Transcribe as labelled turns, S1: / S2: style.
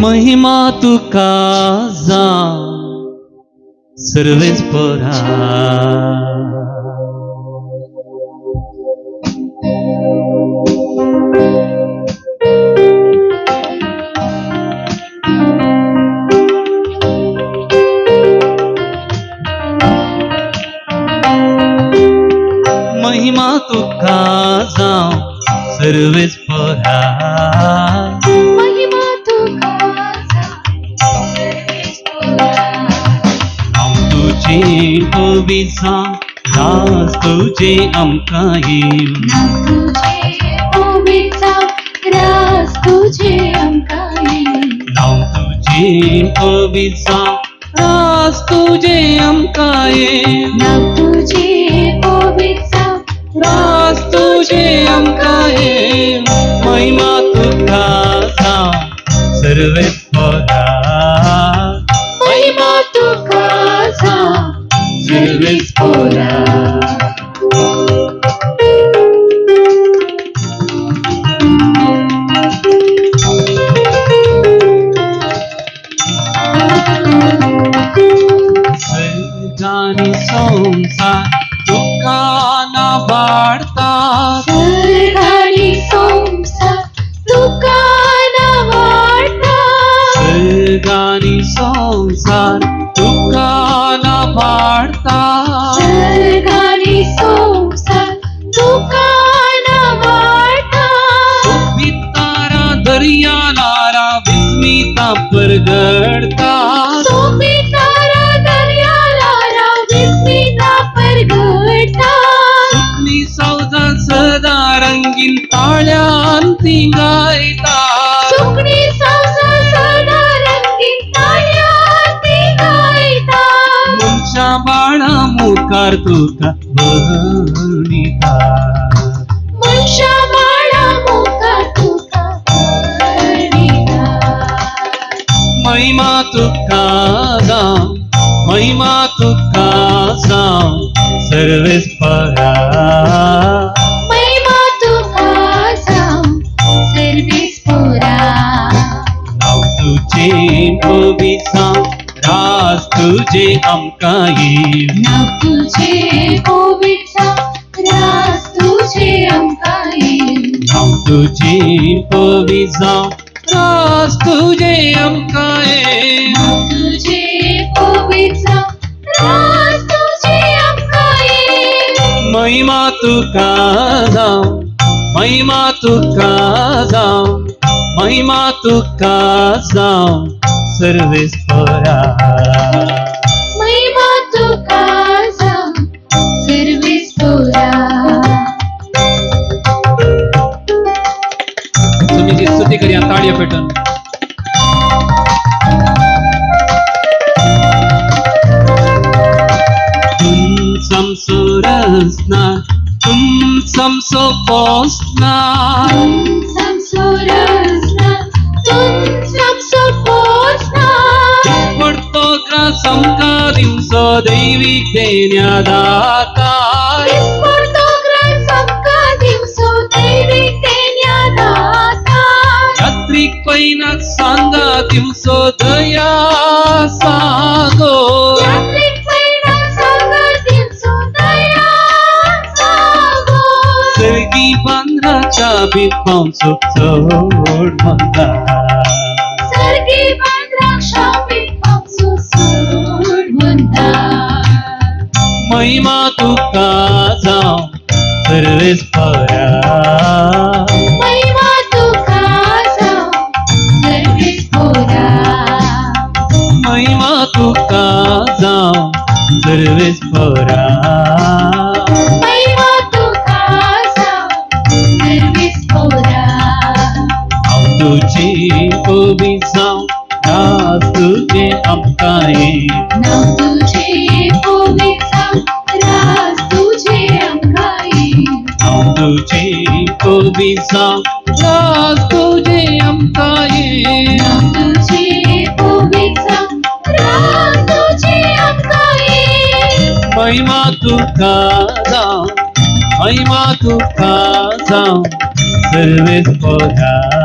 S1: महिमा तुका जावं सर्वेस्परा. महिमा तुका जावं सर्वेस्परा.
S2: महिमा तुका जावं सर्वेस्परा.
S1: नाव तुझे पवित्र रास तुझे आमकां येव.
S2: नाव तुझे पवित्र रास तुझे आमकां येव.
S1: नाव तुझे पवित्र रास तुझे आमकां येव.
S2: नाव तुझे पवित्र
S1: रास तुझे आमकां येव. महिमा तुका जावं सर्वेस्परा.
S2: महिमा तुका जावं सर्वेस्परा.
S1: सर्गानी संसार तुका नाबाडता.
S2: सर्गानी संसार तुका नाबाडता.
S1: सर्गानी संसार तुका नाबाडता.
S2: सर्गानी संसार तुका नाबाडता.
S1: सोबितारा दर्यालारा विस्मिता परगडता.
S2: सोबितारा दर्यालारा विस्मिता परगडता.
S1: सुखनी सौजा सदा रंगीन ताळ्यान ती गायता.
S2: सुखणी सौजा सदा रंगीन ताळ्यान ती गायता.
S1: मनशा बाळा मुखार तुका वळिता.
S2: मनशा बाळा मुखार तुका वळिता.
S1: महिमा तुका जावं महिमा तुका जावं सर्वेस्परा.
S2: महिमा तुका जावं सर्वेस्परा.
S1: नाव तुझे पवित्र रास तुझे आमकां येव.
S2: नाव तुझे पवित्र रास तुझे आमकां येव.
S1: नाव तुझे पवित्र रास तुझे आमकां येव.
S2: नाव तुझे पवित्र रास तुझे आमकां येव.
S1: महिमा तुका जावं महिमा तुका जावं महिमा तुका जावं सर्वेस्परा.
S2: महिमा तुका जावं सर्वेस्परा.
S1: तुम्ही ती स्तुती करूया ताळयो पेटून. तुम समसो रसना तुम समसो पोसना.
S2: समसो रसना तुम समसो पोसना.
S1: पडतो ग्रास आमकां दिवचो दैवीक देण्यादाता.
S2: दिसपडतो ग्रास आमकां दिवचो दैवीक देण्यादाता.
S1: रात्रीक पैनाक सांगा दिवचो दया सागो.
S2: रात्रीक पैना सांगा दिवचो दया सागो.
S1: सर्गी बांद्राच्या बिपांचो चढ म्हणटा.
S2: सर्गी बांद्राच्या बिपांचो चढ म्हणटा.
S1: महिमा तुका जावं सर्वेस्परा.
S2: महिमा तुका जावं सर्वेस्परा.
S1: महिमा तुका जावं सर्वेस्परा.
S2: महिमा तुका जावं सर्वेस्परा.
S1: हांव तुझे पवित्र रास तुझे आमकां येव.
S2: नाव तुझे पवित्र रास तुझे आमकां येव.
S1: हांव तुझे पवित्र रास तुझे आमकां येव.
S2: नाव तुझे पवित्र रास तुझे आमकां येव.
S1: महिमा तुका जावं महिमा तुका जावं सर्वेस्परा.